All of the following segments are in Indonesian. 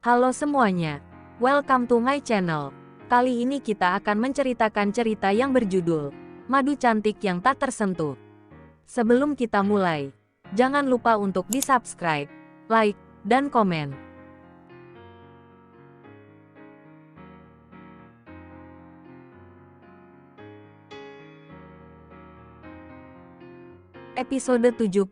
Halo semuanya, welcome to my channel. Kali ini kita akan menceritakan cerita yang berjudul Madu Cantik yang Tak Tersentuh. Sebelum kita mulai, jangan lupa untuk di-subscribe, like, dan komen. Episode 75,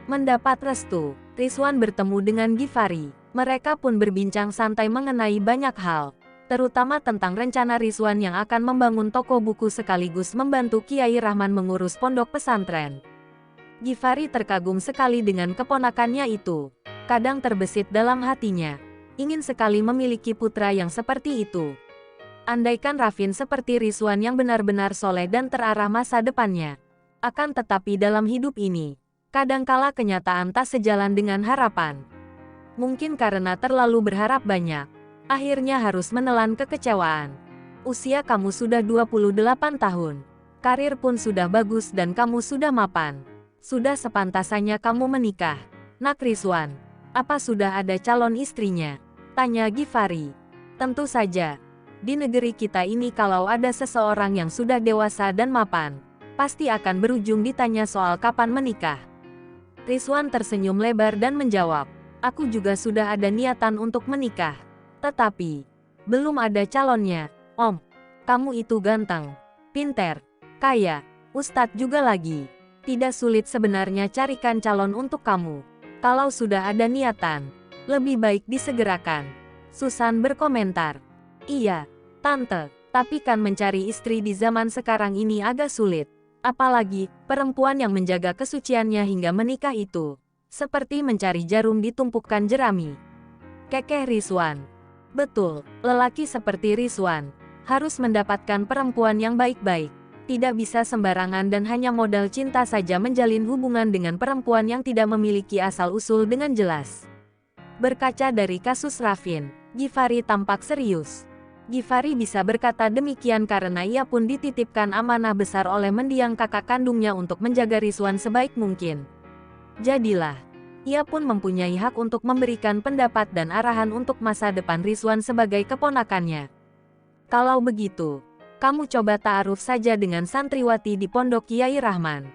Mendapat Restu. Rizwan bertemu dengan Givari. Mereka pun berbincang santai mengenai banyak hal, terutama tentang rencana Rizwan yang akan membangun toko buku sekaligus membantu Kiai Rahman mengurus pondok pesantren. Givari terkagum sekali dengan keponakannya itu. Kadang terbesit dalam hatinya, ingin sekali memiliki putra yang seperti itu. Andaikan Rafin seperti Rizwan yang benar-benar soleh dan terarah masa depannya. Akan tetapi dalam hidup ini, kadangkala kenyataan tak sejalan dengan harapan. Mungkin karena terlalu berharap banyak, akhirnya harus menelan kekecewaan. Usia kamu sudah 28 tahun, karir pun sudah bagus dan kamu sudah mapan. Sudah sepantasnya kamu menikah. Nak Rizwan, apa sudah ada calon istrinya? Tanya Givari. Tentu saja, di negeri kita ini kalau ada seseorang yang sudah dewasa dan mapan, pasti akan berujung ditanya soal kapan menikah. Rizwan tersenyum lebar dan menjawab, aku juga sudah ada niatan untuk menikah. Tetapi, belum ada calonnya, Om. Kamu itu ganteng, pinter, kaya, ustadz juga lagi. Tidak sulit sebenarnya carikan calon untuk kamu. Kalau sudah ada niatan, lebih baik disegerakan. Susan berkomentar, iya, Tante, tapi kan mencari istri di zaman sekarang ini agak sulit. Apalagi, perempuan yang menjaga kesuciannya hingga menikah itu, seperti mencari jarum ditumpukan jerami. Kekeh Rizwan. Betul, lelaki seperti Rizwan, harus mendapatkan perempuan yang baik-baik. Tidak bisa sembarangan dan hanya modal cinta saja menjalin hubungan dengan perempuan yang tidak memiliki asal-usul dengan jelas. Berkaca dari kasus Rafin, Givari tampak serius. Givari bisa berkata demikian karena ia pun dititipkan amanah besar oleh mendiang kakak kandungnya untuk menjaga Rizwan sebaik mungkin. Jadilah, ia pun mempunyai hak untuk memberikan pendapat dan arahan untuk masa depan Rizwan sebagai keponakannya. Kalau begitu, kamu coba ta'aruf saja dengan santriwati di pondok Kiai Rahman.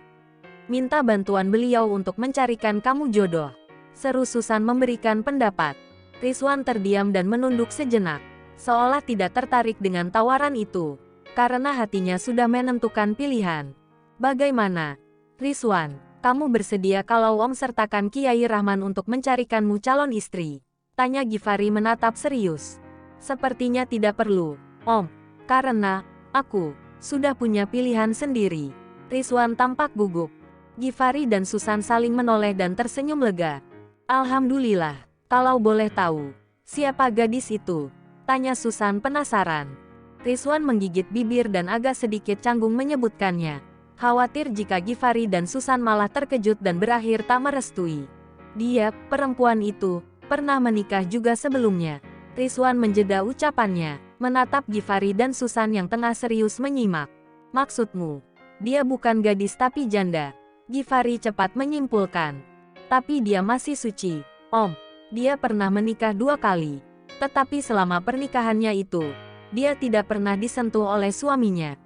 Minta bantuan beliau untuk mencarikan kamu jodoh. Seru Susan memberikan pendapat. Rizwan terdiam dan menunduk sejenak, seolah tidak tertarik dengan tawaran itu, karena hatinya sudah menentukan pilihan. Bagaimana, Rizwan, kamu bersedia kalau Om sertakan Kiai Rahman untuk mencarikanmu calon istri? Tanya Givari menatap serius. Sepertinya tidak perlu, Om, karena aku sudah punya pilihan sendiri. Rizwan tampak gugup. Givari dan Susan saling menoleh dan tersenyum lega. Alhamdulillah, kalau boleh tahu, siapa gadis itu? Tanya Susan penasaran. Rizwan menggigit bibir dan agak sedikit canggung menyebutkannya. Khawatir jika Givari dan Susan malah terkejut dan berakhir tak merestui. Dia, perempuan itu, pernah menikah juga sebelumnya. Rizwan menjeda ucapannya, menatap Givari dan Susan yang tengah serius menyimak. Maksudmu, dia bukan gadis tapi janda? Givari cepat menyimpulkan. Tapi dia masih suci, Om. Dia pernah menikah 2 kali. Tetapi selama pernikahannya itu, dia tidak pernah disentuh oleh suaminya.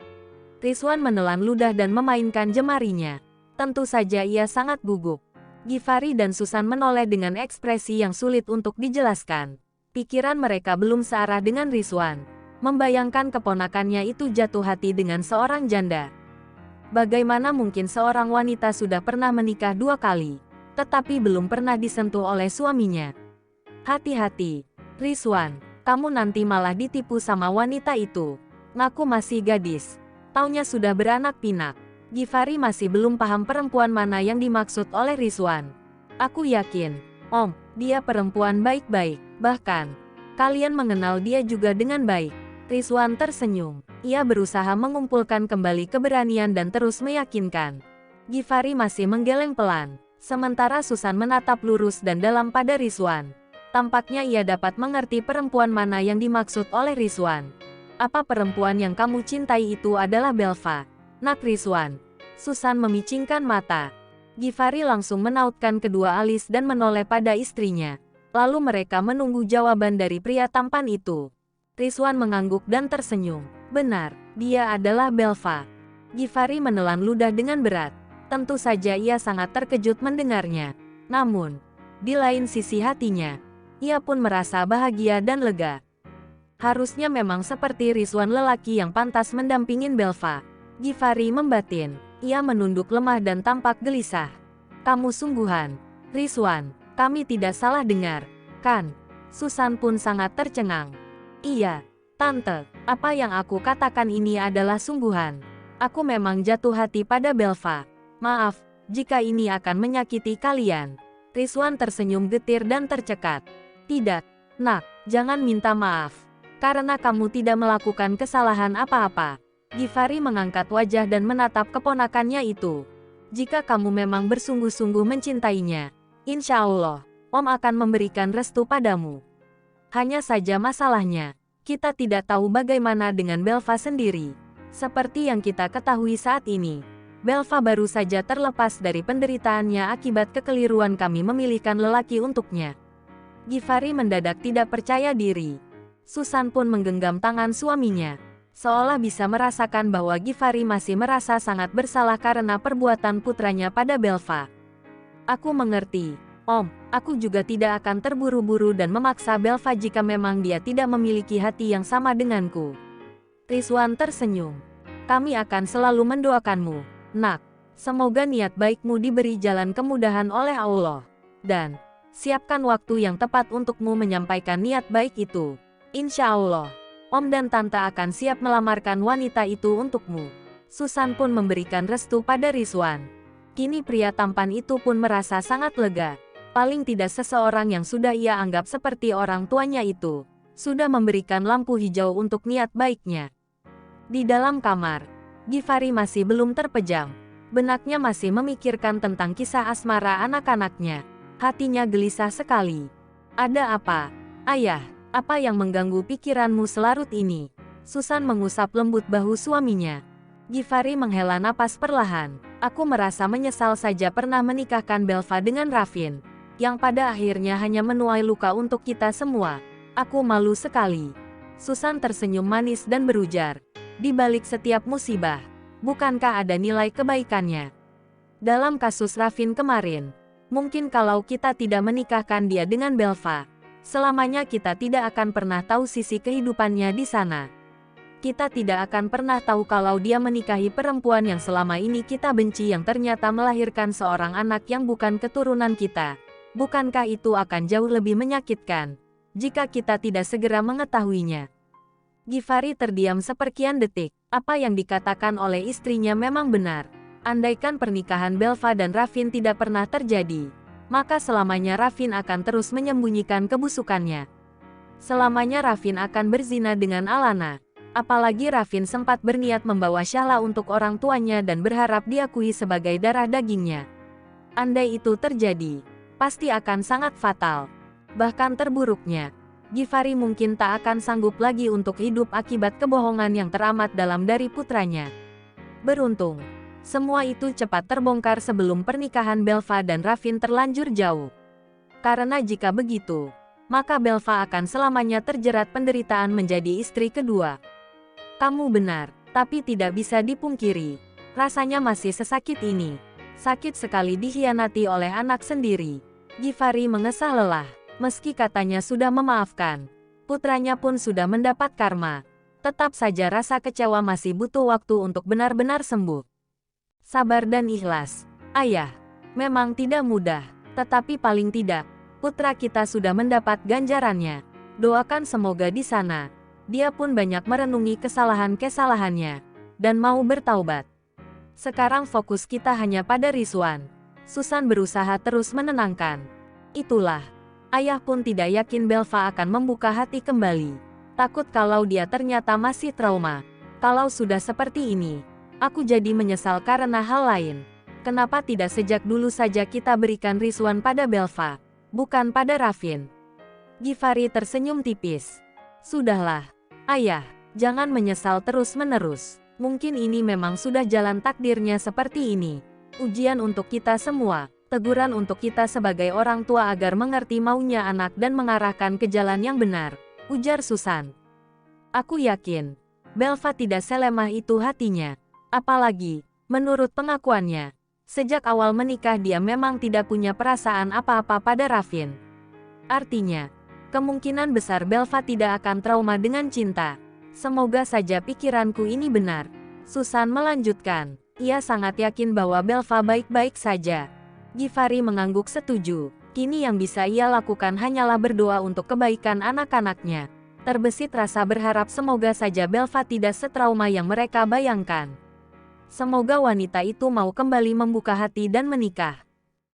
Rizwan menelan ludah dan memainkan jemarinya. Tentu saja ia sangat gugup. Givari dan Susan menoleh dengan ekspresi yang sulit untuk dijelaskan. Pikiran mereka belum searah dengan Rizwan. Membayangkan keponakannya itu jatuh hati dengan seorang janda. Bagaimana mungkin seorang wanita sudah pernah menikah 2 kali, tetapi belum pernah disentuh oleh suaminya? Hati-hati, Rizwan, kamu nanti malah ditipu sama wanita itu. Ngaku masih gadis, taunya sudah beranak pinak. Givari masih belum paham perempuan mana yang dimaksud oleh Rizwan. Aku yakin, Om, dia perempuan baik-baik, bahkan kalian mengenal dia juga dengan baik. Rizwan tersenyum. Ia berusaha mengumpulkan kembali keberanian dan terus meyakinkan. Givari masih menggeleng pelan, sementara Susan menatap lurus dan dalam pada Rizwan. Tampaknya ia dapat mengerti perempuan mana yang dimaksud oleh Rizwan. Apa perempuan yang kamu cintai itu adalah Belva? Nak Rizwan. Susan memicingkan mata. Givari langsung menautkan kedua alis dan menoleh pada istrinya. Lalu mereka menunggu jawaban dari pria tampan itu. Rizwan mengangguk dan tersenyum. Benar, dia adalah Belva. Givari menelan ludah dengan berat. Tentu saja ia sangat terkejut mendengarnya. Namun, di lain sisi hatinya, ia pun merasa bahagia dan lega. Harusnya memang seperti Rizwan lelaki yang pantas mendampingin Belva. Givari membatin. Ia menunduk lemah dan tampak gelisah. Kamu sungguhan, Rizwan. Kami tidak salah dengar, kan? Susan pun sangat tercengang. Iya, Tante. Apa yang aku katakan ini adalah sungguhan. Aku memang jatuh hati pada Belva. Maaf, jika ini akan menyakiti kalian. Rizwan tersenyum getir dan tercekat. Tidak, Nak. Jangan minta maaf. Karena kamu tidak melakukan kesalahan apa-apa. Givari mengangkat wajah dan menatap keponakannya itu. Jika kamu memang bersungguh-sungguh mencintainya, insya Allah, Om akan memberikan restu padamu. Hanya saja masalahnya, kita tidak tahu bagaimana dengan Belva sendiri. Seperti yang kita ketahui saat ini, Belva baru saja terlepas dari penderitaannya akibat kekeliruan kami memilihkan lelaki untuknya. Givari mendadak tidak percaya diri. Susan pun menggenggam tangan suaminya, seolah bisa merasakan bahwa Givari masih merasa sangat bersalah karena perbuatan putranya pada Belva. Aku mengerti, Om. Aku juga tidak akan terburu-buru dan memaksa Belva jika memang dia tidak memiliki hati yang sama denganku. Rizwan tersenyum. Kami akan selalu mendoakanmu, Nak. Semoga niat baikmu diberi jalan kemudahan oleh Allah. Dan, siapkan waktu yang tepat untukmu menyampaikan niat baik itu. Insya Allah, Om dan Tante akan siap melamarkan wanita itu untukmu. Susan pun memberikan restu pada Rizwan. Kini pria tampan itu pun merasa sangat lega. Paling tidak seseorang yang sudah ia anggap seperti orang tuanya itu, sudah memberikan lampu hijau untuk niat baiknya. Di dalam kamar, Givari masih belum terpejam. Benaknya masih memikirkan tentang kisah asmara anak-anaknya. Hatinya gelisah sekali. Ada apa, Ayah? Apa yang mengganggu pikiranmu selarut ini? Susan mengusap lembut bahu suaminya. Givari menghela napas perlahan. Aku merasa menyesal saja pernah menikahkan Belva dengan Raffin, yang pada akhirnya hanya menuai luka untuk kita semua. Aku malu sekali. Susan tersenyum manis dan berujar. Di balik setiap musibah, bukankah ada nilai kebaikannya? Dalam kasus Raffin kemarin, mungkin kalau kita tidak menikahkan dia dengan Belva, selamanya kita tidak akan pernah tahu sisi kehidupannya di sana. Kita tidak akan pernah tahu kalau dia menikahi perempuan yang selama ini kita benci yang ternyata melahirkan seorang anak yang bukan keturunan kita. Bukankah itu akan jauh lebih menyakitkan jika kita tidak segera mengetahuinya? Givari terdiam seperkian detik. Apa yang dikatakan oleh istrinya memang benar. Andaikan pernikahan Belva dan Raffin tidak pernah terjadi, maka selamanya Raffin akan terus menyembunyikan kebusukannya. Selamanya Raffin akan berzina dengan Alana. Apalagi Raffin sempat berniat membawa Shahla untuk orang tuanya dan berharap diakui sebagai darah dagingnya. Andai itu terjadi, pasti akan sangat fatal. Bahkan terburuknya, Givari mungkin tak akan sanggup lagi untuk hidup akibat kebohongan yang teramat dalam dari putranya. Beruntung, semua itu cepat terbongkar sebelum pernikahan Belva dan Raffin terlanjur jauh. Karena jika begitu, maka Belva akan selamanya terjerat penderitaan menjadi istri kedua. Kamu benar, tapi tidak bisa dipungkiri. Rasanya masih sesakit ini. Sakit sekali dikhianati oleh anak sendiri. Givari mengesah lelah. Meski katanya sudah memaafkan, putranya pun sudah mendapat karma. Tetap saja rasa kecewa masih butuh waktu untuk benar-benar sembuh. Sabar dan ikhlas. Ayah, memang tidak mudah, tetapi paling tidak, putra kita sudah mendapat ganjarannya. Doakan semoga di sana, dia pun banyak merenungi kesalahan-kesalahannya, dan mau bertaubat. Sekarang fokus kita hanya pada Rizwan. Susan berusaha terus menenangkan. Itulah, ayah pun tidak yakin Belva akan membuka hati kembali. Takut kalau dia ternyata masih trauma. Kalau sudah seperti ini, aku jadi menyesal karena hal lain. Kenapa tidak sejak dulu saja kita berikan Rizwan pada Belva, bukan pada Raffin? Givari tersenyum tipis. Sudahlah, ayah, jangan menyesal terus-menerus. Mungkin ini memang sudah jalan takdirnya seperti ini. Ujian untuk kita semua. Teguran untuk kita sebagai orang tua agar mengerti maunya anak dan mengarahkan ke jalan yang benar, ujar Susan. Aku yakin, Belva tidak selemah itu hatinya. Apalagi, menurut pengakuannya, sejak awal menikah dia memang tidak punya perasaan apa-apa pada Ravin. Artinya, kemungkinan besar Belva tidak akan trauma dengan cinta. Semoga saja pikiranku ini benar. Susan melanjutkan, ia sangat yakin bahwa Belva baik-baik saja. Givari mengangguk setuju. Kini yang bisa ia lakukan hanyalah berdoa untuk kebaikan anak-anaknya. Terbesit rasa berharap semoga saja Belva tidak setrauma yang mereka bayangkan. Semoga wanita itu mau kembali membuka hati dan menikah.